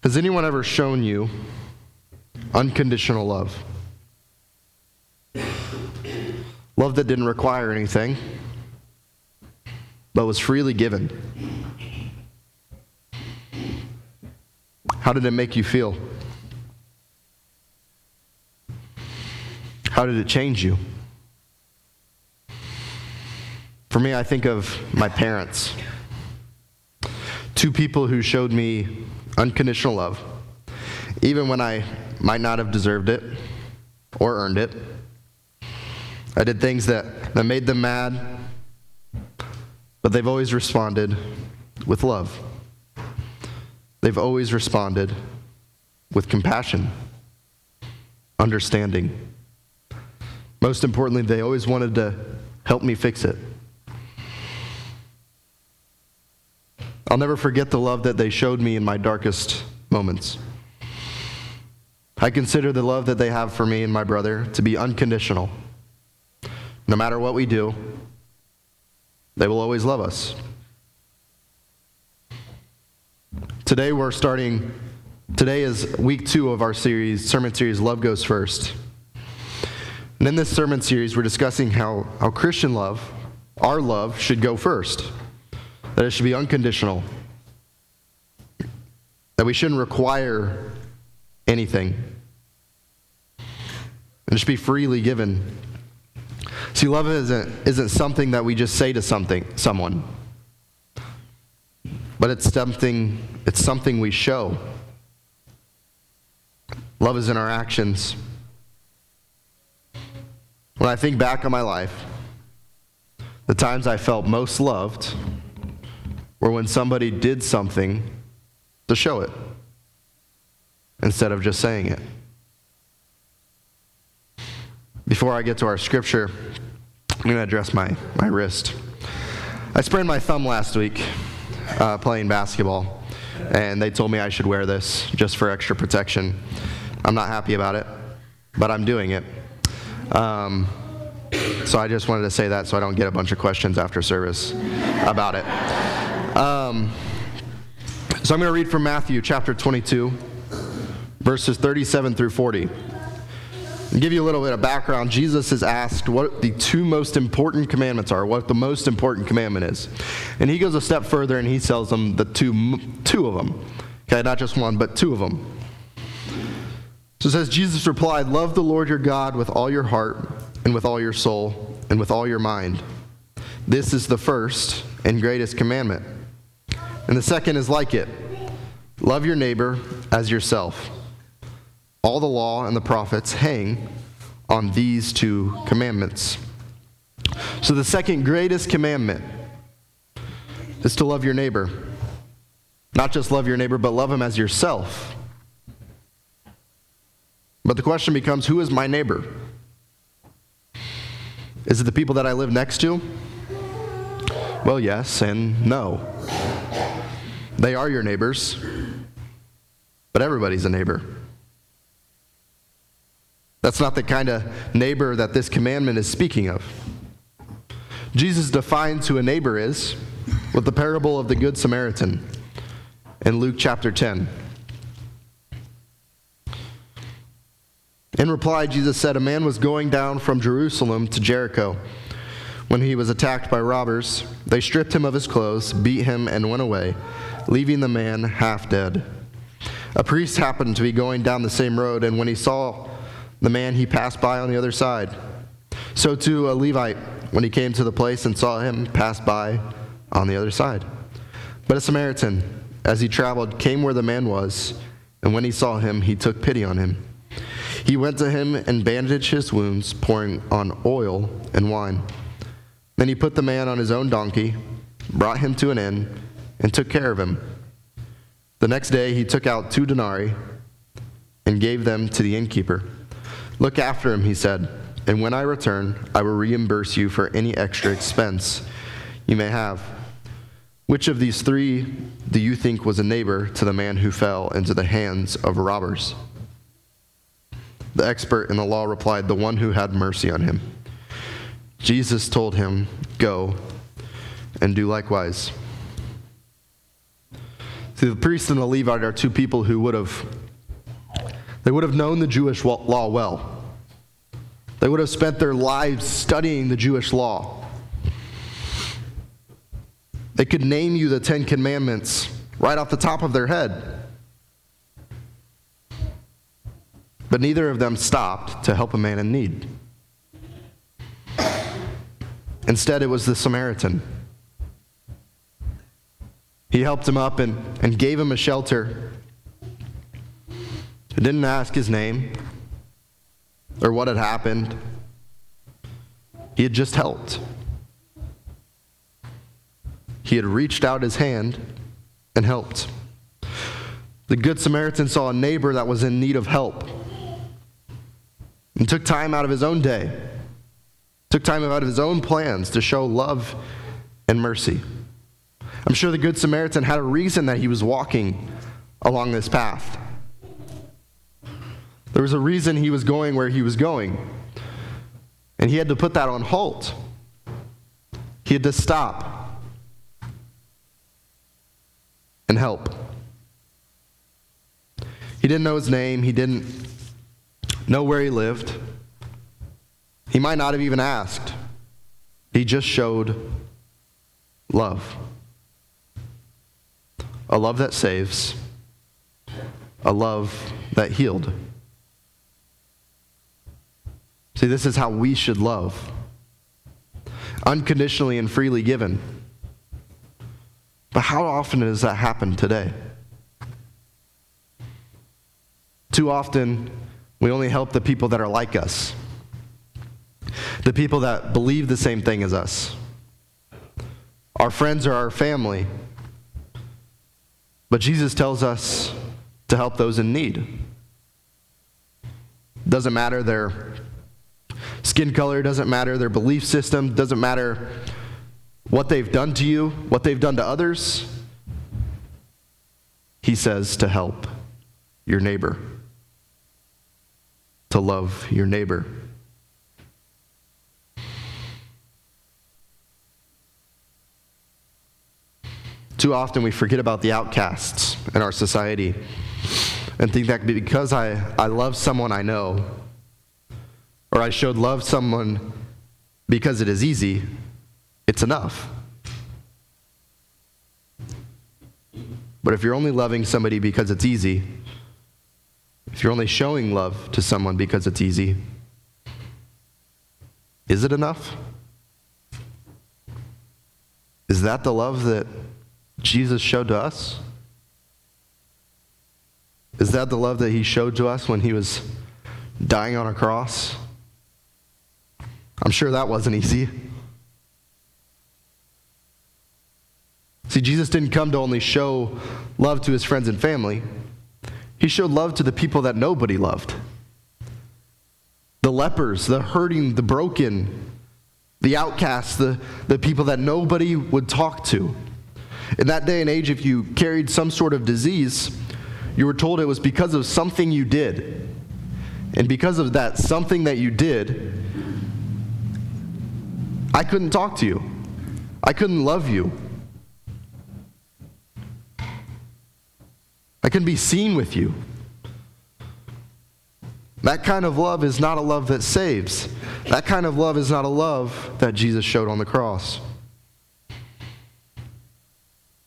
Has anyone ever shown you unconditional love? Love that didn't require anything, but was freely given. How did it make you feel? How did it change you? For me, I think of my parents. Two people who showed me unconditional love, even when I might not have deserved it or earned it. I did things that made them mad, but they've always responded with love. They've always responded with compassion, understanding. Most importantly, they always wanted to help me fix it. I'll never forget the love that they showed me in my darkest moments. I consider the love that they have for me and my brother to be unconditional. No matter what we do, they will always love us. Today is week 2 of our sermon series, Love Goes First. And in this sermon series, we're discussing how Christian love, our love, should go first. That it should be unconditional. That we shouldn't require anything. It should be freely given. See, love isn't something that we just say to someone. But it's something we show. Love is in our actions. When I think back on my life, the times I felt most loved were when somebody did something to show it, instead of just saying it. Before I get to our scripture, I'm going to address my wrist. I sprained my thumb last week playing basketball, and they told me I should wear this just for extra protection. I'm not happy about it, but I'm doing it. So I just wanted to say that so I don't get a bunch of questions after service about it. So I'm going to read from Matthew chapter 22, verses 37 through 40. To give you a little bit of background, Jesus is asked what the 2 most important commandments are, what the most important commandment is. And he goes a step further and he tells them the two of them. Okay, not just one, but 2 of them. So it says, Jesus replied, "Love the Lord your God with all your heart and with all your soul and with all your mind. This is the first and greatest commandment. And the second is like it. Love your neighbor as yourself. All the law and the prophets hang on these 2 commandments." So the second greatest commandment is to love your neighbor. Not just love your neighbor, but love him as yourself. But the question becomes, who is my neighbor? Is it the people that I live next to? Well, yes and no. They are your neighbors, but everybody's a neighbor. That's not the kind of neighbor that this commandment is speaking of. Jesus defines who a neighbor is with the parable of the Good Samaritan in Luke chapter 10. In reply, Jesus said, "A man was going down from Jerusalem to Jericho when he was attacked by robbers. They stripped him of his clothes, beat him, and went away, leaving the man half dead. A priest happened to be going down the same road, and when he saw the man, he passed by on the other side. So too a Levite, when he came to the place and saw him, passed by on the other side. But a Samaritan, as he traveled, came where the man was, and when he saw him, he took pity on him. He went to him and bandaged his wounds, pouring on oil and wine. Then he put the man on his own donkey, brought him to an inn, and took care of him. The next day he took out 2 denarii and gave them to the innkeeper. 'Look after him,' he said, 'and when I return, I will reimburse you for any extra expense you may have.' Which of these 3 do you think was a neighbor to the man who fell into the hands of robbers?" The expert in the law replied, "The one who had mercy on him." Jesus told him, "Go and do likewise." See, the priest and the Levite are two people who would have known the Jewish law well. They would have spent their lives studying the Jewish law. They could name you the 10 Commandments right off the top of their head. But neither of them stopped to help a man in need. Instead, it was the Samaritan. He helped him up and gave him a shelter. He didn't ask his name or what had happened. He had just helped. He had reached out his hand and helped. The Good Samaritan saw a neighbor that was in need of help and took time out of his own day, took time out of his own plans to show love and mercy. I'm sure the Good Samaritan had a reason that he was walking along this path. There was a reason he was going where he was going, and he had to put that on halt. He had to stop and help. He didn't know his name. He didn't know where he lived. He might not have even asked. He just showed love. A love that saves. A love that healed. See, this is how we should love. Unconditionally and freely given. But how often does that happen today? Too often, we only help the people that are like us. The people that believe the same thing as us. Our friends or our family. But Jesus tells us to help those in need. Doesn't matter their skin color, doesn't matter their belief system, doesn't matter what they've done to you, what they've done to others. He says to help your neighbor, to love your neighbor. Too often we forget about the outcasts in our society and think that because I love someone I know, or I showed love to someone because it is easy, it's enough. But if you're only loving somebody because it's easy, if you're only showing love to someone because it's easy, is it enough? Is that the love that Jesus showed to us? Is that the love that he showed to us when he was dying on a cross? I'm sure that wasn't easy. See, Jesus didn't come to only show love to his friends and family. He showed love to the people that nobody loved. The lepers, the hurting, the broken, the outcasts, the people that nobody would talk to. In that day and age, if you carried some sort of disease, you were told it was because of something you did. And because of that something that you did, I couldn't talk to you. I couldn't love you. I couldn't be seen with you. That kind of love is not a love that saves. That kind of love is not a love that Jesus showed on the cross.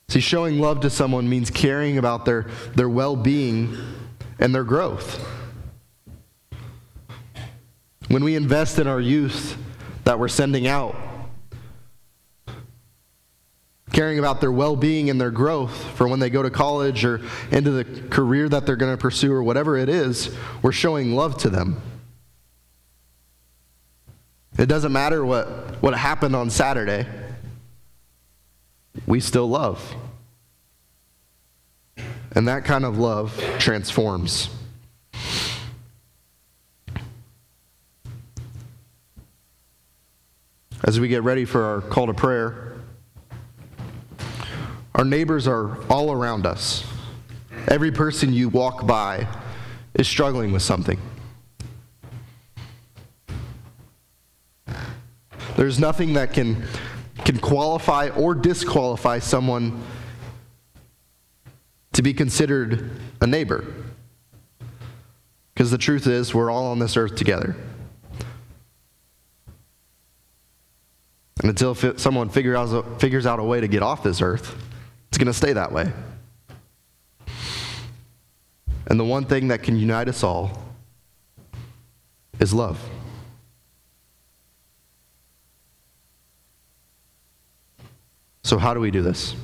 See, showing love to someone means caring about their well-being and their growth. When we invest in our youth that we're sending out, caring about their well-being and their growth for when they go to college or into the career that they're going to pursue or whatever it is, we're showing love to them. It doesn't matter what happened on Saturday. We still love. And that kind of love transforms. As we get ready for our call to prayer, our neighbors are all around us. Every person you walk by is struggling with something. There's nothing that can qualify or disqualify someone to be considered a neighbor. Because the truth is, we're all on this earth together. And until someone figures out a way to get off this earth, it's going to stay that way. And the one thing that can unite us all is love. So how do we do this?